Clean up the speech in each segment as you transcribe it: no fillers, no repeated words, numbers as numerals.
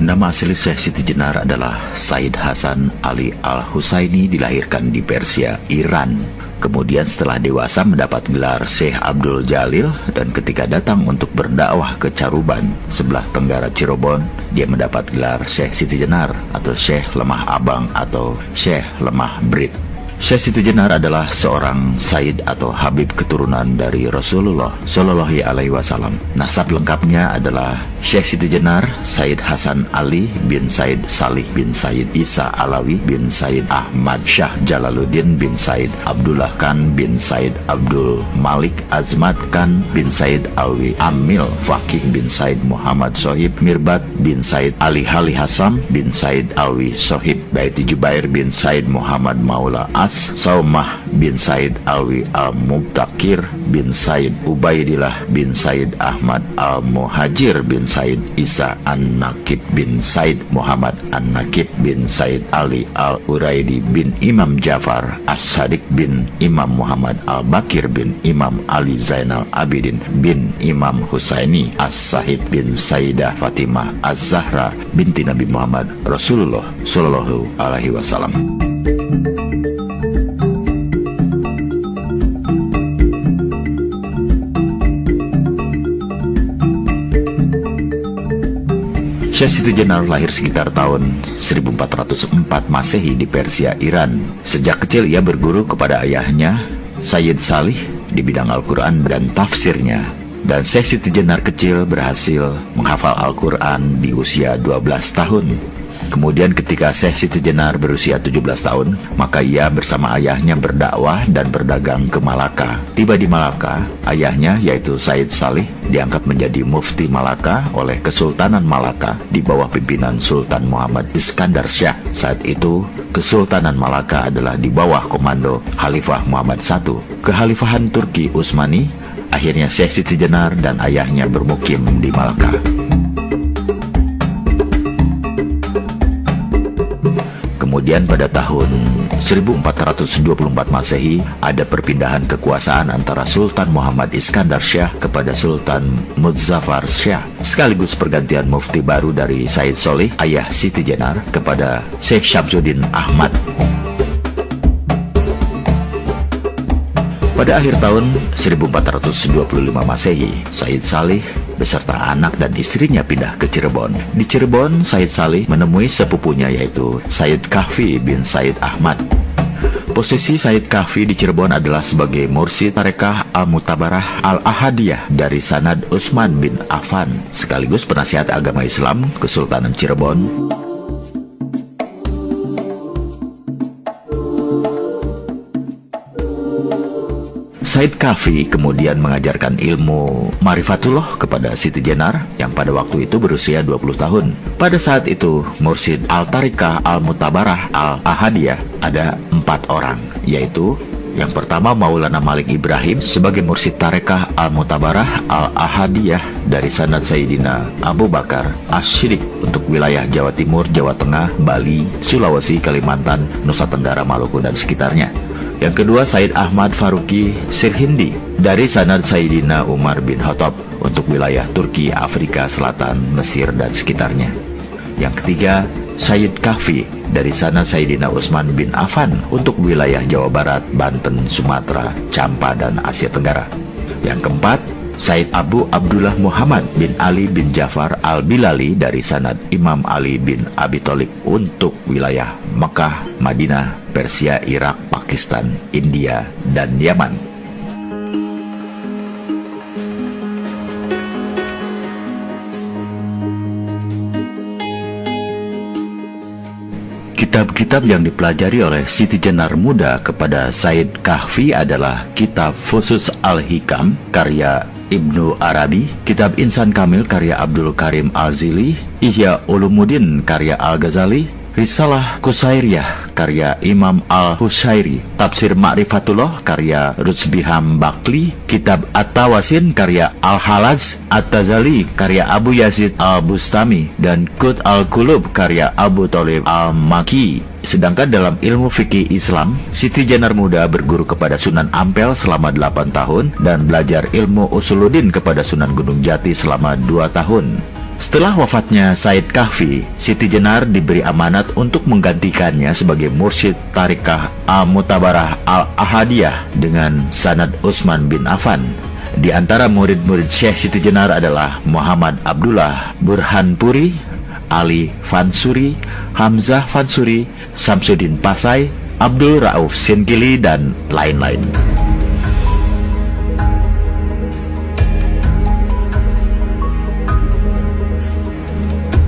Nama asli Syekh Siti Jenar adalah Said Hasan Ali Al-Husaini, dilahirkan di Persia, Iran. Kemudian setelah dewasa mendapat gelar Syekh Abdul Jalil, dan ketika datang untuk berdakwah ke Caruban, sebelah tenggara Cirebon, dia mendapat gelar Syekh Siti Jenar atau Syekh Lemah Abang atau Syekh Lemah Brit. Syekh Siti Jenar adalah seorang Sayyid atau Habib keturunan dari Rasulullah Shallallahu Alaihi Wasallam. Nasab lengkapnya adalah Syekh Siti Jenar Said Hasan Ali bin Said Salih bin Said Isa Alawi bin Said Ahmad Syah Jalaluddin bin Said Abdullah Khan bin Said Abdul Malik Azmat Khan bin Said Alwi Amil Fakih bin Said Muhammad Sohib Mirbat bin Said Ali Hali Hassam bin Said Alwi Sohib Baiti Jubair bin Said Muhammad Maula Saumah bin Said Alwi Al-Mubtakir bin Said Ubaidillah bin Said Ahmad Al-Muhajir bin Said Isa An-Nakib bin Said Muhammad An-Nakib bin Said Ali Al-Uraidi bin Imam Jafar As-Sadiq bin Imam Muhammad Al-Bakir bin Imam Ali Zainal Abidin bin Imam Husaini As-Sahid bin Sayyidah Fatimah Az-Zahra binti Nabi Muhammad Rasulullah Sallallahu Alaihi Wasallam. Syekh Siti Jenar lahir sekitar tahun 1404 Masehi di Persia, Iran. Sejak kecil ia berguru kepada ayahnya, Sayyid Salih, di bidang Al-Quran dan tafsirnya. Dan Syekh Siti Jenar kecil berhasil menghafal Al-Quran di usia 12 tahun. Kemudian ketika Syekh Siti Jenar berusia 17 tahun, maka ia bersama ayahnya berdakwah dan berdagang ke Malaka. Tiba di Malaka, ayahnya yaitu Said Salih diangkat menjadi mufti Malaka oleh Kesultanan Malaka di bawah pimpinan Sultan Muhammad Iskandar Syah. Saat itu, Kesultanan Malaka adalah di bawah komando Khalifah Muhammad I. Kekhalifahan Turki Utsmani, akhirnya Syekh Siti Jenar dan ayahnya bermukim di Malaka. Kemudian pada tahun 1424 Masehi ada perpindahan kekuasaan antara Sultan Muhammad Iskandar Syah kepada Sultan Muzaffar Syah, sekaligus pergantian mufti baru dari Said Solih, ayah Siti Jenar, kepada Syekh Syamsuddin Ahmad. Pada akhir tahun 1425 Masehi, Said Salih beserta anak dan istrinya pindah ke Cirebon. Di Cirebon, Said Salih menemui sepupunya yaitu Said Kahfi bin Said Ahmad. Posisi Said Kahfi di Cirebon adalah sebagai mursyid Tarekah Al-Mutabarah Al-Ahadiyah dari Sanad Utsman bin Affan, sekaligus penasihat agama Islam Kesultanan Cirebon. Said Kahfi kemudian mengajarkan ilmu Marifatullah kepada Siti Jenar yang pada waktu itu berusia 20 tahun. Pada saat itu, mursyid Al-Tariqah Al-Mutabarah Al-Ahadiyah ada 4 orang, yaitu yang pertama Maulana Malik Ibrahim sebagai mursyid Tarekah Al-Mutabarah Al-Ahadiyah dari Sanad Sayyidina Abu Bakar As-Siddiq untuk wilayah Jawa Timur, Jawa Tengah, Bali, Sulawesi, Kalimantan, Nusa Tenggara, Maluku dan sekitarnya. Yang kedua, Said Ahmad Faruqi Sirhindi dari Sanad Sayyidina Umar bin Khattab untuk wilayah Turki, Afrika Selatan, Mesir dan sekitarnya. Yang ketiga, Said Kahfi dari Sanad Sayyidina Utsman bin Affan untuk wilayah Jawa Barat, Banten, Sumatera, Campa dan Asia Tenggara. Yang keempat, Said Abu Abdullah Muhammad bin Ali bin Jafar Al-Bilali dari Sanad Imam Ali bin Abi Thalib untuk wilayah Mekah, Madinah, Persia, Irak, Pakistan, India, dan Yaman. Kitab-kitab yang dipelajari oleh Siti Jenar muda kepada Said Kahfi adalah Kitab Fusus Al-Hikam karya Ibnu Arabi, Kitab Insan Kamil karya Abdul Karim Al-Zili, Ihya Ulumuddin karya Al-Ghazali, Risalah Qusairiyah karya Imam Al-Hushairi, Tafsir Ma'rifatullah karya Rutsbiham Bakli, Kitab At-Tawasin karya Al-Halaz, At-Tazali karya Abu Yazid Al-Bustami, dan Qut Al-Qulub karya Abu Thalib Al-Maki. Sedangkan dalam ilmu fikih Islam, Siti Jenar muda berguru kepada Sunan Ampel selama 8 tahun dan belajar ilmu Usuluddin kepada Sunan Gunung Jati selama 2 tahun. Setelah wafatnya Said Kahfi, Siti Jenar diberi amanat untuk menggantikannya sebagai mursyid Tariqah Al-Mutabarah Al-Ahadiyah dengan sanad Utsman bin Affan. Di antara murid-murid Syekh Siti Jenar adalah Muhammad Abdullah Burhanpuri, Ali Fansuri, Hamzah Fansuri, Samsudin Pasai, Abdul Rauf Sinkili, dan lain-lain.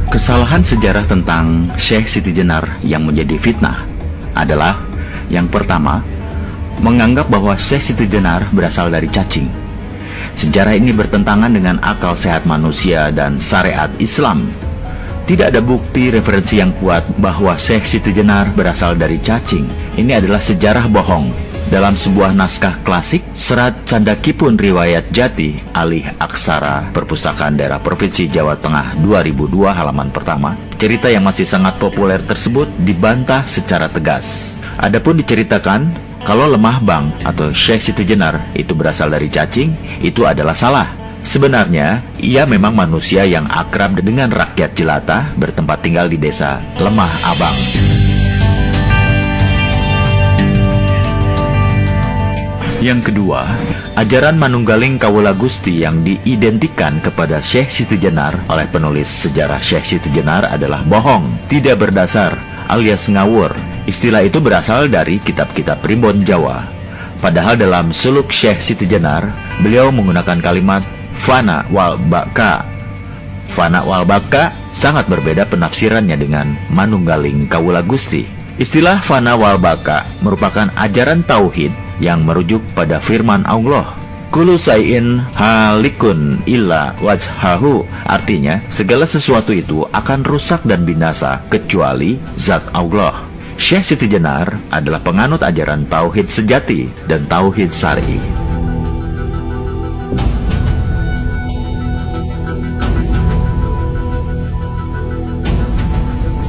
Kesalahan sejarah tentang Syekh Siti Jenar yang menjadi fitnah adalah yang pertama, menganggap bahwa Syekh Siti Jenar berasal dari cacing. Sejarah ini bertentangan dengan akal sehat manusia dan syariat Islam. Tidak ada bukti referensi yang kuat bahwa Syekh Siti Jenar berasal dari cacing. Ini adalah sejarah bohong. Dalam sebuah naskah klasik, Serat Candakipun Riwayat Jati, Alih Aksara Perpustakaan Daerah Provinsi Jawa Tengah 2002 halaman pertama, cerita yang masih sangat populer tersebut dibantah secara tegas. Adapun diceritakan kalau Lemah Bang atau Syekh Siti Jenar itu berasal dari cacing, itu adalah salah. Sebenarnya, ia memang manusia yang akrab dengan rakyat jelata bertempat tinggal di desa Lemah Abang. Yang kedua, ajaran Manunggaling Kawula Gusti yang diidentikan kepada Syekh Siti Jenar oleh penulis sejarah Syekh Siti Jenar adalah bohong, tidak berdasar, alias ngawur. Istilah itu berasal dari kitab-kitab primbon Jawa. Padahal dalam suluk Syekh Siti Jenar, beliau menggunakan kalimat fana wal baka. Fana wal baka sangat berbeda penafsirannya dengan Manunggaling Kawula Gusti. Istilah fana wal baka merupakan ajaran tauhid yang merujuk pada firman Allah, kullu syai'in halikun illa wajhahu. Artinya, segala sesuatu itu akan rusak dan binasa kecuali zat Allah. Syekh Siti Jenar adalah penganut ajaran tauhid sejati dan tauhid syar'i.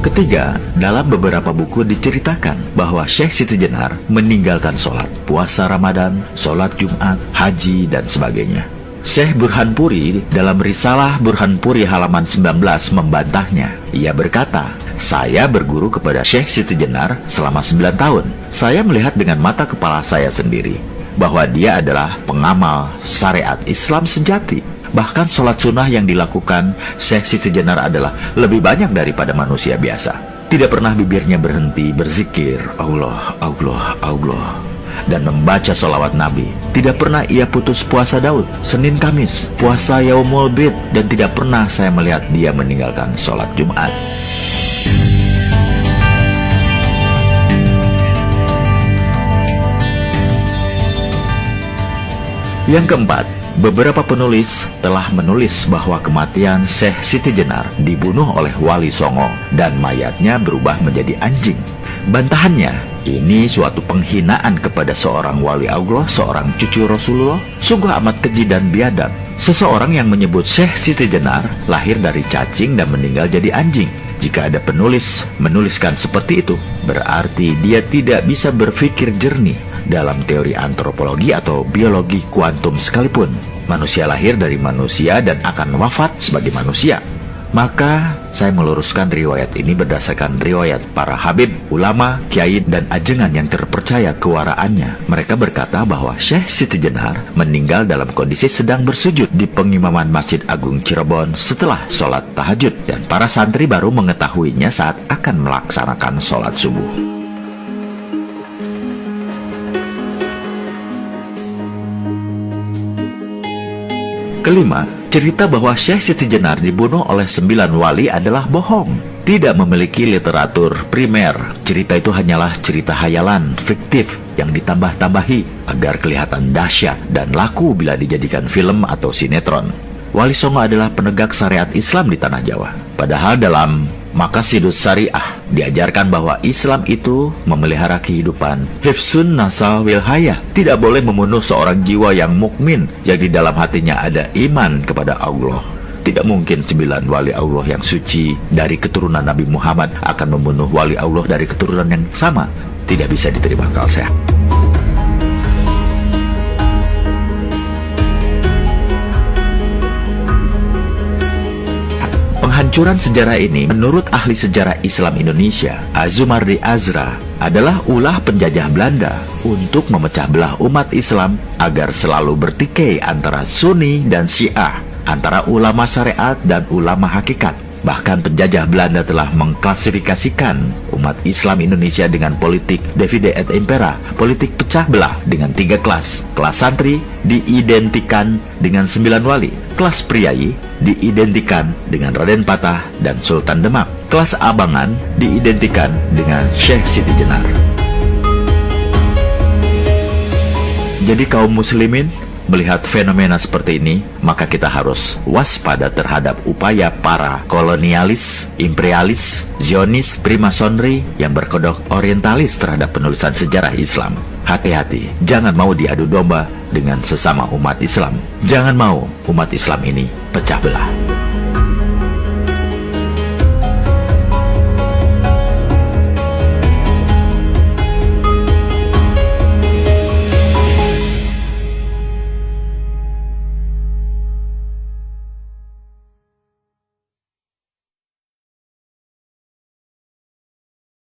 Ketiga, dalam beberapa buku diceritakan bahwa Syekh Siti Jenar meninggalkan sholat puasa Ramadan, sholat Jumat, haji, dan sebagainya. Syekh Burhanpuri dalam risalah Burhanpuri halaman 19 membantahnya. Ia berkata, saya berguru kepada Syekh Siti Jenar selama 9 tahun. Saya melihat dengan mata kepala saya sendiri bahwa dia adalah pengamal syariat Islam sejati. Bahkan sholat sunnah yang dilakukan Syekh Siti Jenar adalah lebih banyak daripada manusia biasa. Tidak pernah bibirnya berhenti berzikir Allah, Allah, Allah, dan membaca sholawat Nabi. Tidak pernah ia putus puasa Daud, Senin Kamis, puasa Yaumul Bid, dan tidak pernah saya melihat dia meninggalkan sholat Jumat. Yang keempat, beberapa penulis telah menulis bahwa kematian Syekh Siti Jenar dibunuh oleh Wali Songo dan mayatnya berubah menjadi anjing. Bantahannya, ini suatu penghinaan kepada seorang wali Allah, seorang cucu Rasulullah, sungguh amat keji dan biadab. Seseorang yang menyebut Syekh Siti Jenar lahir dari cacing dan meninggal jadi anjing. Jika ada penulis menuliskan seperti itu, berarti dia tidak bisa berpikir jernih. Dalam teori antropologi atau biologi kuantum sekalipun, manusia lahir dari manusia dan akan wafat sebagai manusia. Maka saya meluruskan riwayat ini berdasarkan riwayat para habib, ulama, kiai, dan ajengan yang terpercaya kewaraannya. Mereka berkata bahwa Syekh Siti Jenar meninggal dalam kondisi sedang bersujud di pengimaman Masjid Agung Cirebon setelah sholat tahajud, dan para santri baru mengetahuinya saat akan melaksanakan sholat subuh. Kelima, cerita bahwa Syekh Siti Jenar dibunuh oleh 9 wali adalah bohong. Tidak memiliki literatur primer. Cerita itu hanyalah cerita hayalan, fiktif, yang ditambah-tambahi agar kelihatan dahsyat dan laku bila dijadikan film atau sinetron. Wali Songo adalah penegak syariat Islam di tanah Jawa. Padahal dalam Maqasidus Syariah diajarkan bahwa Islam itu memelihara kehidupan. Hifsun nasal wilhayah, tidak boleh membunuh seorang jiwa yang mukmin yang di dalam hatinya ada iman kepada Allah. Tidak mungkin 9 wali Allah yang suci dari keturunan Nabi Muhammad akan membunuh wali Allah dari keturunan yang sama. Tidak bisa diterima akal sehat. Peluncuran sejarah ini menurut ahli sejarah Islam Indonesia, Azumardi Azra, adalah ulah penjajah Belanda untuk memecah belah umat Islam agar selalu bertikai antara Sunni dan Syiah, antara ulama syariat dan ulama hakikat. Bahkan penjajah Belanda telah mengklasifikasikan umat Islam Indonesia dengan politik divide et impera, politik pecah belah dengan 3 kelas. Kelas santri diidentikan dengan 9 wali, kelas priai diidentikan dengan Raden Patah dan Sultan Demak, kelas abangan diidentikan dengan Syekh Siti Jenar. Jadi kaum muslimin, melihat fenomena seperti ini, maka kita harus waspada terhadap upaya para kolonialis, imperialis, Zionis, primasonri yang berkodok orientalis terhadap penulisan sejarah Islam. Hati-hati, jangan mau diadu domba dengan sesama umat Islam. Jangan mau umat Islam ini pecah belah.